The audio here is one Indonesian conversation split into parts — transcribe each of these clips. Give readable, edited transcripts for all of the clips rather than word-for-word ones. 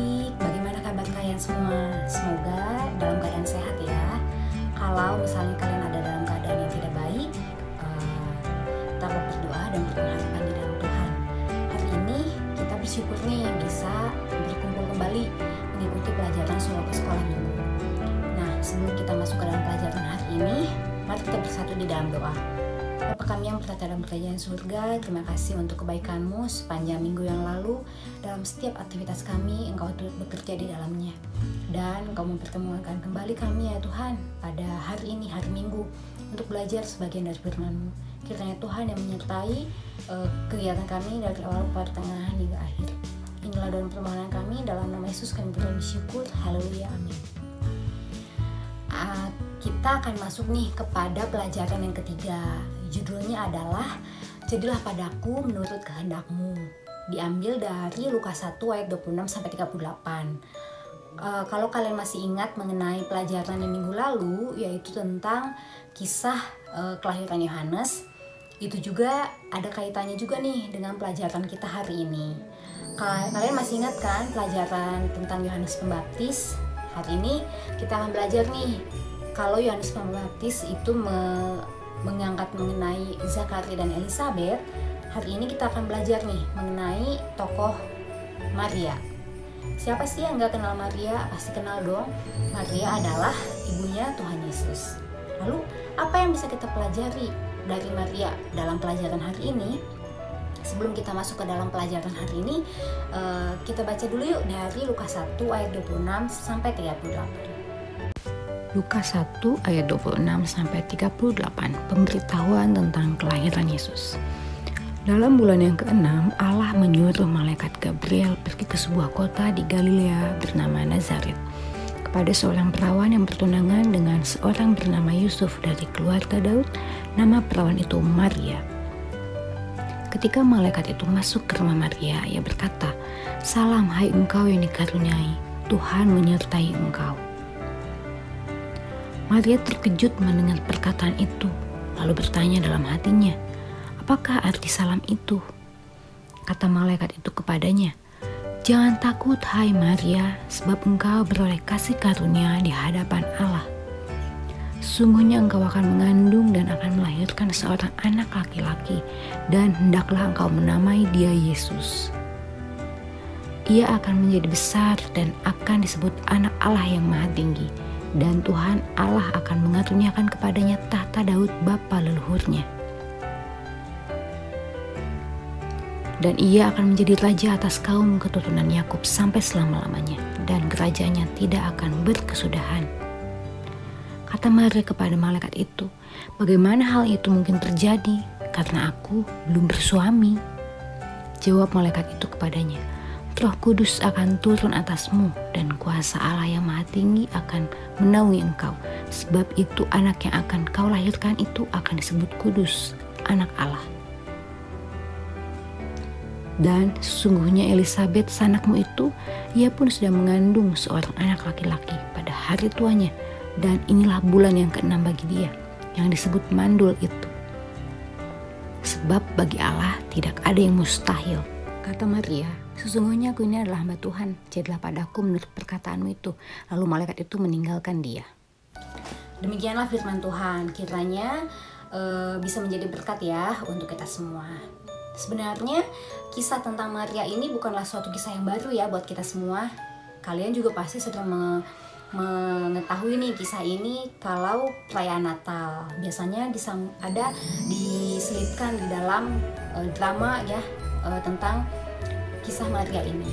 baik. Bagaimana kabar kalian semua? Semoga dalam keadaan sehat ya. Kalau misalnya kalian ada dalam keadaan yang tidak baik, tetap berdoa dan berpengharapan di dalam Tuhan. Hari ini kita bersyukur nih bisa berkumpul kembali mengikuti pelajaran Solo ke Sekolah Minggu. Nah, sebelum kita masuk ke dalam pelajaran hari ini, mari kita bersatu di dalam doa. Bapa kami yang berada dalam kerajaan surga, terima kasih untuk kebaikan-Mu sepanjang minggu yang lalu. Dalam setiap aktivitas kami, Engkau turut bekerja di dalamnya. Dan Engkau mempertemukan kembali kami ya Tuhan pada hari ini, hari Minggu, untuk belajar sebagian dari firman-Mu. Kiranya Tuhan yang menyertai kegiatan kami dari awal, pertengahan hingga akhir. Inilah doa permohonan kami, dalam nama Yesus kami bersyukur. Haleluya, amin. Kita akan masuk nih kepada pelajaran yang ketiga. Judulnya adalah Jadilah padaku menurut kehendak-Mu. Diambil dari Lukas 1 ayat 26-38. Kalau kalian masih ingat mengenai pelajaran yang minggu lalu, yaitu tentang kisah kelahiran Yohanes, itu juga ada kaitannya juga nih dengan pelajaran kita hari ini. Kalian masih ingat kan pelajaran tentang Yohanes Pembaptis? Hari ini kita akan belajar nih, kalau Yohanes Pembaptis itu mengangkat mengenai Zakaria dan Elisabeth. Hari ini kita akan belajar nih mengenai tokoh Maria. Siapa sih yang gak kenal Maria? Pasti kenal dong. Maria adalah ibunya Tuhan Yesus. Lalu apa yang bisa kita pelajari dari Maria dalam pelajaran hari ini? Sebelum kita masuk ke dalam pelajaran hari ini, kita baca dulu yuk dari Lukas 1 ayat 26-38. Lukas 1 ayat 26-38, pemberitahuan tentang kelahiran Yesus. Dalam bulan yang ke-6, Allah menyuruh malaikat Gabriel pergi ke sebuah kota di Galilea bernama Nazaret, kepada seorang perawan yang bertunangan dengan seorang bernama Yusuf dari keluarga Daud. Nama perawan itu Maria. Ketika malaikat itu masuk ke rumah Maria, ia berkata, "Salam, hai engkau yang dikaruniai, Tuhan menyertai engkau." Maria terkejut mendengar perkataan itu, lalu bertanya dalam hatinya, "Apakah arti salam itu?" Kata malaikat itu kepadanya, "Jangan takut, hai Maria, sebab engkau beroleh kasih karunia di hadapan Allah. Sungguhnya engkau akan mengandung dan akan melahirkan seorang anak laki-laki, dan hendaklah engkau menamai dia Yesus. Ia akan menjadi besar dan akan disebut anak Allah yang Maha Tinggi. Dan Tuhan Allah akan mengaruniakan kepadanya tahta Daud bapa leluhurnya. Dan ia akan menjadi raja atas kaum keturunan Yakub sampai selama-lamanya, dan kerajaannya tidak akan berkesudahan." Kata Maria kepada malaikat itu, "Bagaimana hal itu mungkin terjadi, karena aku belum bersuami?" Jawab malaikat itu kepadanya, "Roh Kudus akan turun atasmu, dan kuasa Allah yang Maha Tinggi akan menaungi engkau. Sebab itu anak yang akan kau lahirkan itu akan disebut kudus, anak Allah. Dan sesungguhnya Elisabeth sanakmu itu, ia pun sudah mengandung seorang anak laki-laki pada hari tuanya, dan inilah bulan yang ke-6 bagi dia, yang disebut mandul itu. Sebab bagi Allah tidak ada yang mustahil." Kata Maria, "Sesungguhnya aku ini adalah hamba Tuhan, jadilah padaku menurut perkataanmu itu." Lalu malaikat itu meninggalkan dia. Demikianlah firman Tuhan. Kiranya bisa menjadi berkat ya untuk kita semua. Sebenarnya kisah tentang Maria ini bukanlah suatu kisah yang baru ya buat kita semua. Kalian juga pasti sudah mengetahui nih kisah ini kalau perayaan Natal. Biasanya diselipkan di dalam drama ya, tentang kisah Maria ini.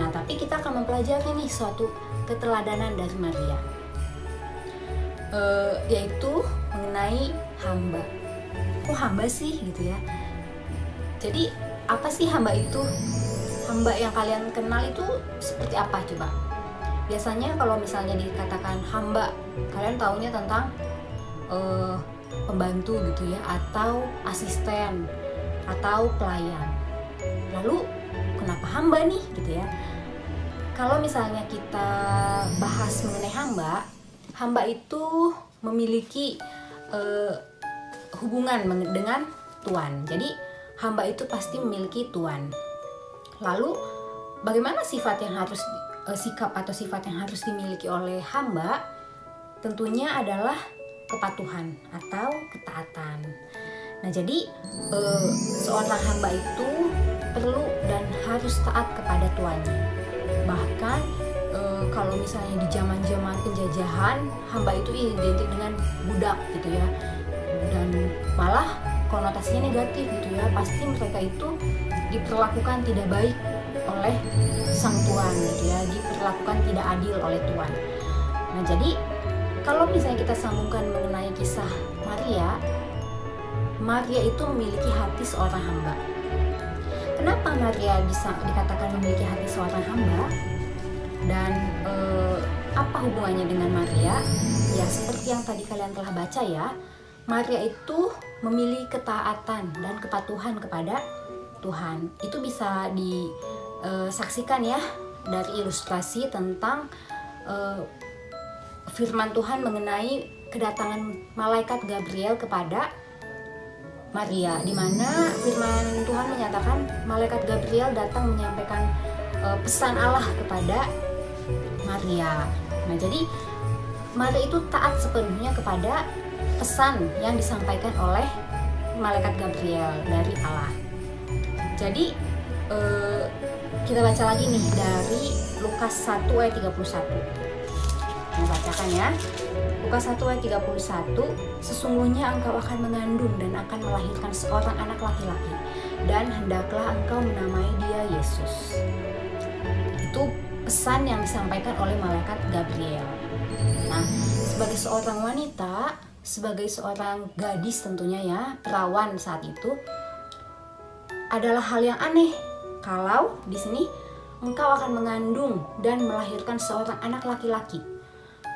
Nah, tapi kita akan mempelajari nih suatu keteladanan dari Maria, yaitu mengenai hamba. Kok hamba sih gitu ya? Jadi apa sih hamba itu? Hamba yang kalian kenal itu seperti apa coba? Biasanya kalau misalnya dikatakan hamba, kalian taunya tentang pembantu gitu ya, atau asisten, atau pelayan. Lalu kenapa hamba nih gitu ya? Kalau misalnya kita bahas mengenai hamba itu memiliki hubungan dengan Tuhan. Jadi hamba itu pasti memiliki tuan. Lalu bagaimana sikap atau sifat yang harus dimiliki oleh hamba? Tentunya adalah kepatuhan atau ketaatan. Nah, jadi seorang hamba itu perlu dan harus taat kepada tuannya. Bahkan kalau misalnya di zaman-zaman penjajahan, hamba itu identik dengan budak gitu ya, dan malah konotasinya negatif gitu ya. Pasti mereka itu diperlakukan tidak baik oleh sang tuan gitu ya, diperlakukan tidak adil oleh tuan. Nah, jadi kalau misalnya kita sambungkan mengenai kisah Maria itu memiliki hati seorang hamba. Kenapa Maria bisa dikatakan memiliki hati seorang hamba? Dan apa hubungannya dengan Maria? Ya, seperti yang tadi kalian telah baca ya, Maria itu memiliki ketaatan dan kepatuhan kepada Tuhan. Itu bisa disaksikan ya dari ilustrasi tentang firman Tuhan mengenai kedatangan malaikat Gabriel kepada Maria, di mana firman Tuhan menyatakan malaikat Gabriel datang menyampaikan pesan Allah kepada Maria. Nah, jadi Maria itu taat sepenuhnya kepada pesan yang disampaikan oleh malaikat Gabriel dari Allah. Jadi kita baca lagi nih dari Lukas 1 ayat 31. Membacakan ya. Lukas 1 ayat 31, sesungguhnya engkau akan mengandung dan akan melahirkan seorang anak laki-laki, dan hendaklah engkau menamai dia Yesus. Itu pesan yang disampaikan oleh malaikat Gabriel. Nah, sebagai seorang wanita, sebagai seorang gadis tentunya ya, perawan saat itu, adalah hal yang aneh kalau di sini engkau akan mengandung dan melahirkan seorang anak laki-laki.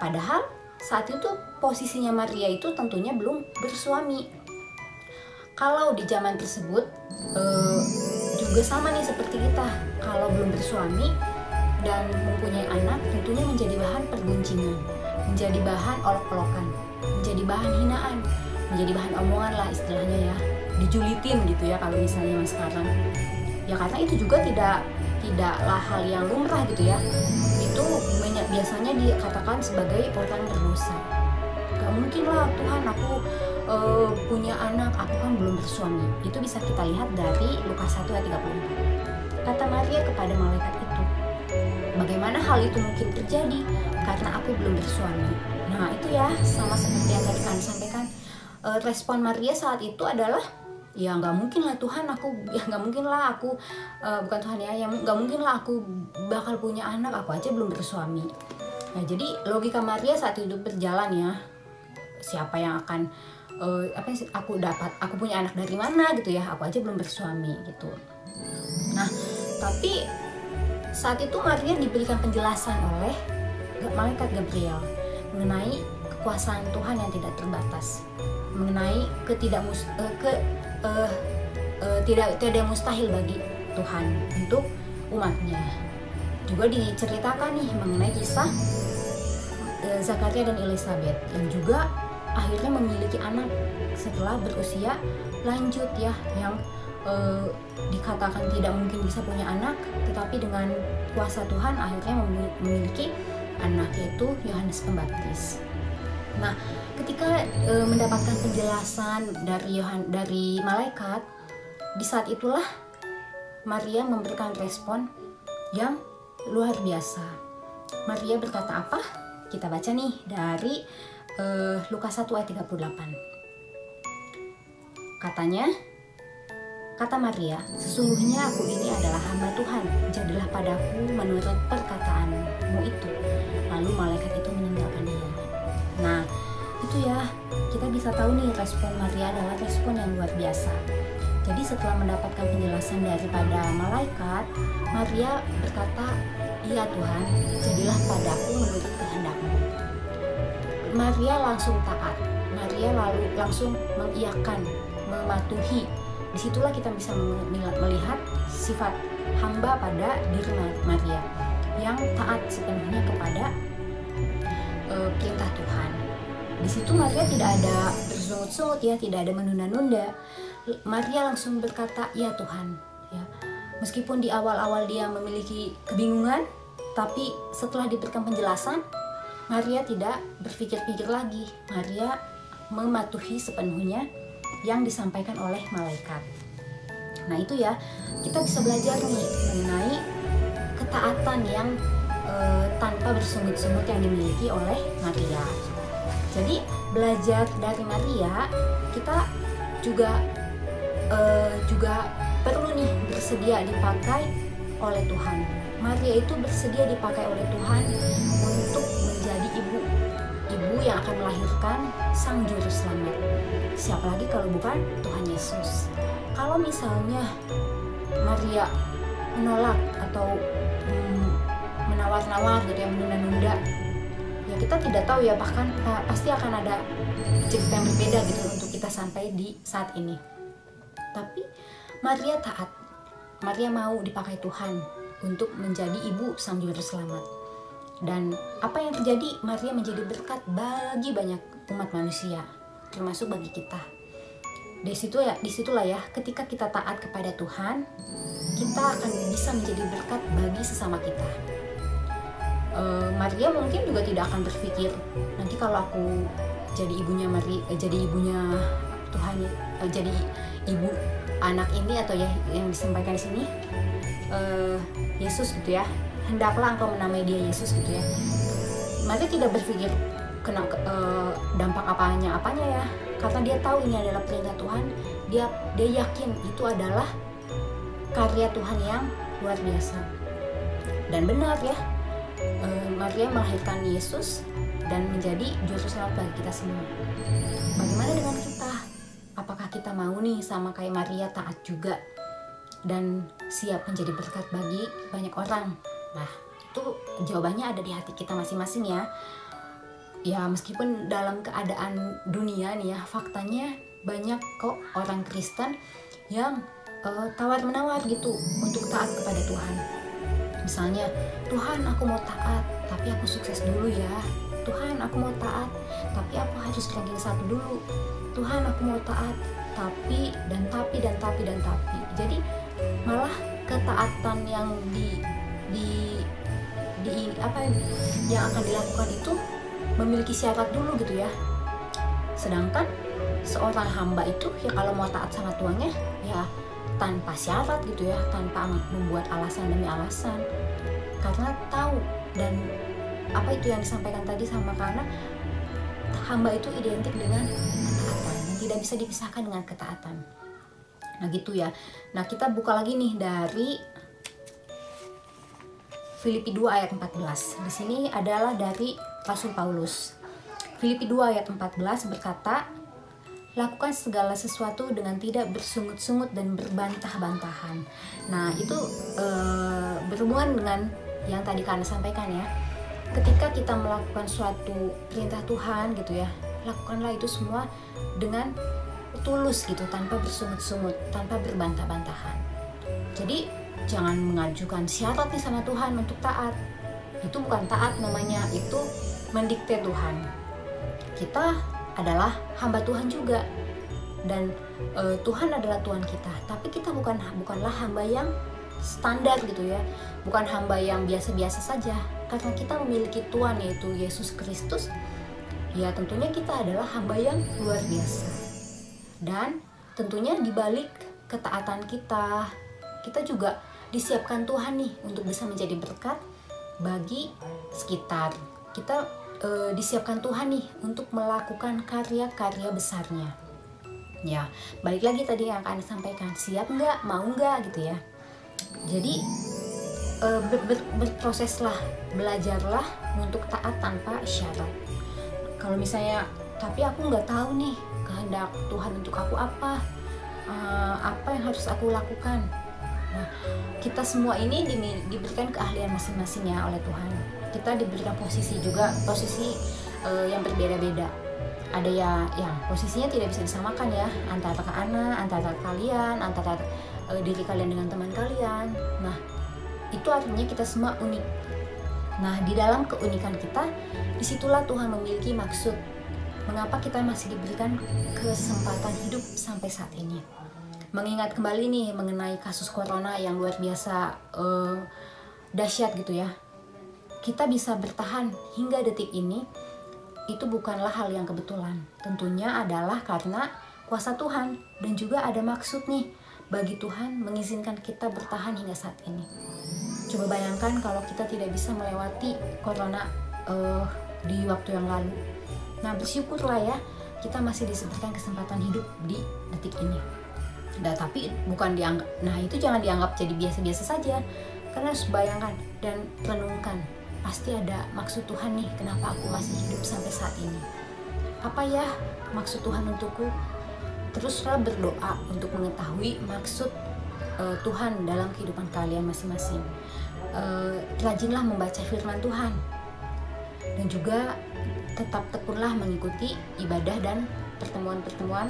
Padahal saat itu posisinya Maria itu tentunya belum bersuami. Kalau di zaman tersebut juga sama nih seperti kita, kalau belum bersuami dan mempunyai anak, tentunya menjadi bahan perguncingan, menjadi bahan olok-olokan, menjadi bahan hinaan, menjadi bahan omongan lah istilahnya ya, dijulitin gitu ya kalau misalnya mas sekarang. Ya karena itu juga tidaklah hal yang lumrah gitu ya. Itu biasanya dikatakan sebagai orang berdosa. Gak mungkin lah Tuhan, aku punya anak, aku kan belum bersuami. Itu bisa kita lihat dari Lukas 1 ayat 34. Kata Maria kepada malaikat itu, bagaimana hal itu mungkin terjadi karena aku belum bersuami. Nah itu ya, sama seperti yang tadi kalian sampaikan. Respon Maria saat itu adalah, ya nggak mungkin lah Tuhan, nggak mungkin lah aku bukan Tuhan ya, yang nggak mungkin lah aku bakal punya anak, aku aja belum bersuami. Nah jadi logika Maria saat itu berjalan ya, siapa yang akan aku punya anak dari mana gitu ya, aku aja belum bersuami gitu. Nah tapi saat itu Maria diberikan penjelasan oleh malaikat Gabriel mengenai kekuasaan Tuhan yang tidak terbatas, mengenai tidak mustahil bagi Tuhan untuk umatnya. Juga diceritakan nih mengenai kisah Zakaria dan Elizabeth yang juga akhirnya memiliki anak setelah berusia lanjut ya, yang dikatakan tidak mungkin bisa punya anak, tetapi dengan kuasa Tuhan akhirnya memiliki anak, yaitu Yohanes Pembaptis. Nah, ketika mendapatkan penjelasan dari malaikat, di saat itulah Maria memberikan respon yang luar biasa. Maria berkata apa? Kita baca nih dari Lukas 1 ayat 38. Kata Maria, sesungguhnya aku ini adalah hamba Tuhan, jadilah padaku menurut perkataanmu itu. Lalu malaikat itu meninggalkan dia. Nah, itu ya, kita bisa tahu nih respon Maria adalah respon yang luar biasa. Jadi setelah mendapatkan penjelasan daripada malaikat, Maria berkata, iya Tuhan, jadilah padaku menurut kehendak-Mu. Maria langsung taat. Maria langsung mengiyakan, mematuhi. Disitulah kita bisa melihat sifat hamba pada diri Maria yang taat sepenuhnya kepada perintah Tuhan. Di situ Maria tidak ada bersungut-sungut ya, tidak ada menunda-nunda. Maria langsung berkata, ya Tuhan, ya. Meskipun di awal-awal dia memiliki kebingungan, tapi setelah diberikan penjelasan, Maria tidak berpikir-pikir lagi. Maria mematuhi sepenuhnya yang disampaikan oleh malaikat. Nah itu ya, kita bisa belajar nih mengenai ketaatan yang tanpa bersungut-sungut yang dimiliki oleh Maria. Jadi belajar dari Maria, kita juga perlu nih bersedia dipakai oleh Tuhan. Maria itu bersedia dipakai oleh Tuhan untuk menjadi ibu yang akan melahirkan sang juru selamat. Siapa lagi kalau bukan Tuhan Yesus. Kalau misalnya Maria menolak atau menawar-nawar gitu ya, menunda-nunda, ya kita tidak tahu ya, bahkan pasti akan ada cerita yang berbeda gitu untuk kita sampai di saat ini. Tapi Maria taat. Maria mau dipakai Tuhan untuk menjadi ibu sang juru selamat. Dan apa yang terjadi? Maria menjadi berkat bagi banyak umat manusia, termasuk bagi kita. Disitulah ya, ketika kita taat kepada Tuhan, kita akan bisa menjadi berkat bagi sesama kita. Maria mungkin juga tidak akan berpikir, nanti kalau aku jadi ibunya Tuhan, jadi ibu anak ini atau ya yang disampaikan di sini, Yesus gitu ya, hendaklah engkau menamai dia Yesus gitu ya. Maria tidak berpikir kena dampak apanya ya, karena dia tahu ini adalah perintah Tuhan. Dia yakin itu adalah karya Tuhan yang luar biasa. Dan benar ya, Maria melahirkan Yesus dan menjadi juru selamat bagi kita semua. Bagaimana dengan kita? Apakah kita mau nih sama kayak Maria, taat juga dan siap menjadi berkat bagi banyak orang? Nah, itu jawabannya ada di hati kita masing-masing ya. Ya, meskipun dalam keadaan dunia nih ya, faktanya banyak kok orang Kristen yang tawar-menawar gitu untuk taat kepada Tuhan. Misalnya, Tuhan aku mau taat, tapi aku sukses dulu ya. Tuhan aku mau taat, tapi aku harus ranking 1 dulu. Tuhan aku mau taat, tapi. Jadi malah ketaatan yang yang akan dilakukan itu memiliki syarat dulu gitu ya. Sedangkan seorang hamba itu ya kalau mau taat sama tuannya ya tanpa syarat gitu ya, tanpa membuat alasan demi alasan, karena tahu. Dan apa itu yang disampaikan tadi sama, karena hamba itu identik dengan ketaatan dan tidak bisa dipisahkan dengan ketaatan. Nah gitu ya. Nah kita buka lagi nih dari Filipi 2 ayat 14. Di sini adalah dari Rasul Paulus. Filipi 2 ayat 14 berkata, lakukan segala sesuatu dengan tidak bersungut-sungut dan berbantah-bantahan. Nah itu berhubungan dengan yang tadi kalian sampaikan ya. Ketika kita melakukan suatu perintah Tuhan gitu ya, lakukanlah itu semua dengan tulus gitu, tanpa bersungut-sungut, tanpa berbantah-bantahan. Jadi jangan mengajukan syarat nih sama Tuhan untuk taat. Itu bukan taat namanya, itu mendikte Tuhan. Kita adalah hamba Tuhan juga, dan Tuhan adalah Tuhan kita. Tapi kita bukanlah hamba yang standar gitu ya, bukan hamba yang biasa-biasa saja. Karena kita memiliki Tuhan yaitu Yesus Kristus, ya tentunya kita adalah hamba yang luar biasa. Dan tentunya di balik ketaatan kita juga disiapkan Tuhan nih untuk bisa menjadi berkat bagi sekitar. Kita disiapkan Tuhan nih untuk melakukan karya-karya besarnya. Ya, balik lagi tadi yang akan disampaikan, siap nggak, mau nggak gitu ya. Jadi berproseslah, belajarlah untuk taat tanpa syarat. Kalau misalnya, tapi aku nggak tahu nih kehendak Tuhan untuk aku apa yang harus aku lakukan. Nah, kita semua ini diberikan keahlian masing-masing ya oleh Tuhan. Kita diberikan posisi yang berbeda-beda. Ada ya yang posisinya tidak bisa disamakan ya, antara anak, antara kalian, antara diri kalian dengan teman kalian. Nah, itu artinya kita semua unik. Nah, di dalam keunikan kita, disitulah Tuhan memiliki maksud mengapa kita masih diberikan kesempatan hidup sampai saat ini. mengingat kembali nih mengenai kasus corona yang luar biasa dahsyat gitu ya. Kita bisa bertahan hingga detik ini itu bukanlah hal yang kebetulan. Tentunya adalah karena kuasa Tuhan, dan juga ada maksud nih bagi Tuhan mengizinkan kita bertahan hingga saat ini. Coba bayangkan kalau kita tidak bisa melewati corona di waktu yang lalu. Nah, bersyukurlah ya kita masih diberikan kesempatan hidup di detik ini. Nah, tapi bukan dianggap, nah itu jangan dianggap jadi biasa-biasa saja, karena harus bayangkan dan renungkan, pasti ada maksud Tuhan nih kenapa aku masih hidup sampai saat ini. Apa ya maksud Tuhan untukku? Teruslah berdoa untuk mengetahui maksud Tuhan dalam kehidupan kalian masing-masing. Rajinlah membaca firman Tuhan, dan juga tetap tekunlah mengikuti ibadah dan pertemuan-pertemuan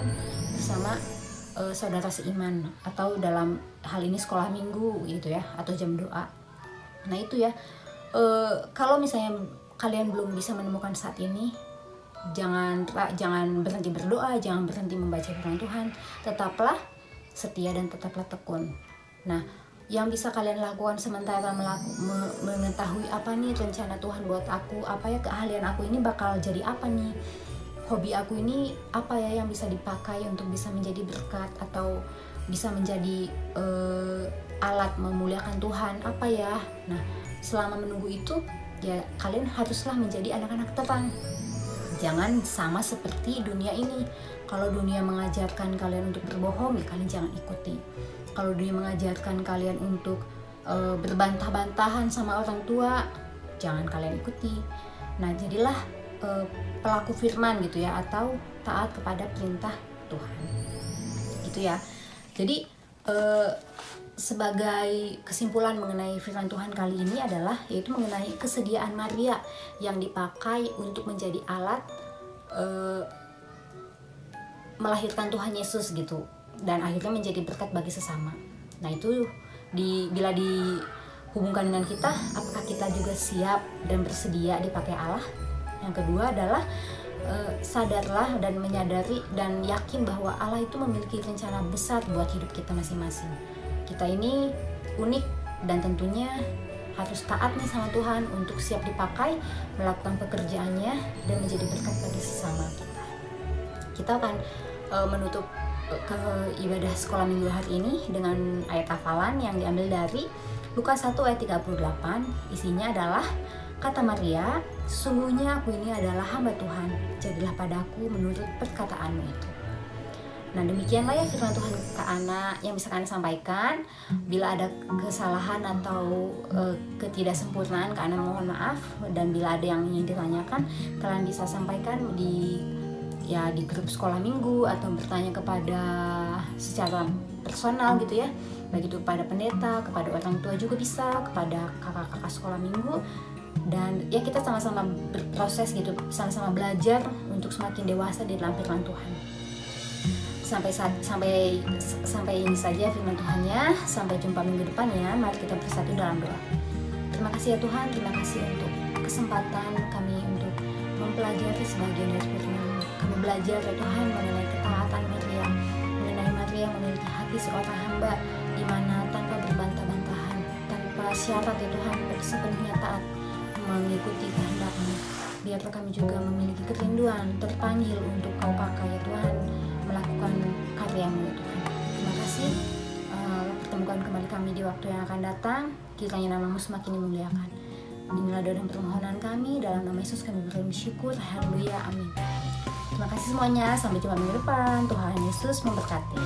bersama saudara seiman, atau dalam hal ini sekolah minggu gitu ya, atau jam doa. Nah itu ya, kalau misalnya kalian belum bisa menemukan saat ini, jangan berhenti berdoa, jangan berhenti membaca firman Tuhan, tetaplah setia dan tetaplah tekun. Nah, yang bisa kalian lakukan sementara mengetahui apa nih rencana Tuhan buat aku, apa ya keahlian aku ini bakal jadi apa nih, hobi aku ini apa ya yang bisa dipakai untuk bisa menjadi berkat atau bisa menjadi alat memuliakan Tuhan, apa ya. Nah, selama menunggu itu ya kalian haruslah menjadi anak-anak terang. Jangan sama seperti dunia ini. Kalau dunia mengajarkan kalian untuk berbohong, ya kalian jangan ikuti. Kalau dunia mengajarkan kalian untuk berbantah-bantahan sama orang tua, jangan kalian ikuti. Nah, jadilah pelaku firman gitu ya, atau taat kepada perintah Tuhan. Gitu ya. Jadi sebagai kesimpulan mengenai firman Tuhan kali ini adalah yaitu mengenai kesediaan Maria yang dipakai untuk menjadi alat melahirkan Tuhan Yesus gitu, dan akhirnya menjadi berkat bagi sesama. Nah itu bila dihubungkan dengan kita, apakah kita juga siap dan bersedia dipakai Allah? Yang kedua adalah sadarlah dan menyadari dan yakin bahwa Allah itu memiliki rencana besar buat hidup kita masing-masing. Kita ini unik dan tentunya harus taat nih sama Tuhan untuk siap dipakai melakukan pekerjaannya dan menjadi berkat bagi sesama kita. Kita akan menutup ke ibadah sekolah minggu hari ini dengan ayat hafalan yang diambil dari Lukas 1 ayat 38. Isinya adalah, kata Maria, sesungguhnya aku ini adalah hamba Tuhan, jadilah padaku menurut perkataanmu itu. Nah demikianlah ya firman Tuhan ke anak yang bisa kalian sampaikan. Bila ada kesalahan atau ketidaksempurnaan, ke anak mohon maaf. Dan bila ada yang ingin ditanyakan, kalian bisa sampaikan di grup sekolah minggu, atau bertanya kepada secara personal gitu ya, baik itu kepada pendeta, kepada orang tua juga bisa, kepada kakak-kakak sekolah minggu. Dan ya kita sama-sama berproses gitu, sama-sama belajar untuk semakin dewasa di dalam firman Tuhan. Sampai ini saja firman Tuhannya. Sampai jumpa minggu depan ya. Mari kita bersatu dalam doa. Terima kasih ya Tuhan, terima kasih untuk kesempatan kami untuk mempelajari sebagian dari firman. Kami belajar ya Tuhan mengenai ketaatan Maria, mengenai Maria memiliki hati seorang hamba, di mana tanpa berbantah-bantahan, tanpa syarat ya Tuhan, sepenuhnya taat mengikuti kehendak-Mu. Biarlah kami juga memiliki kerinduan, terpanggil untuk Kau pakai ya Tuhan, melakukan karya-Mu ya Tuhan. Terima kasih. Pertemukan kembali kami di waktu yang akan datang. Kiranya nama-Mu semakin dimuliakan. Inilah doa dan permohonan kami, dalam nama Yesus kami bersyukur. Haleluya, amin. Terima kasih semuanya. Sampai jumpa minggu depan. Tuhan Yesus memberkati.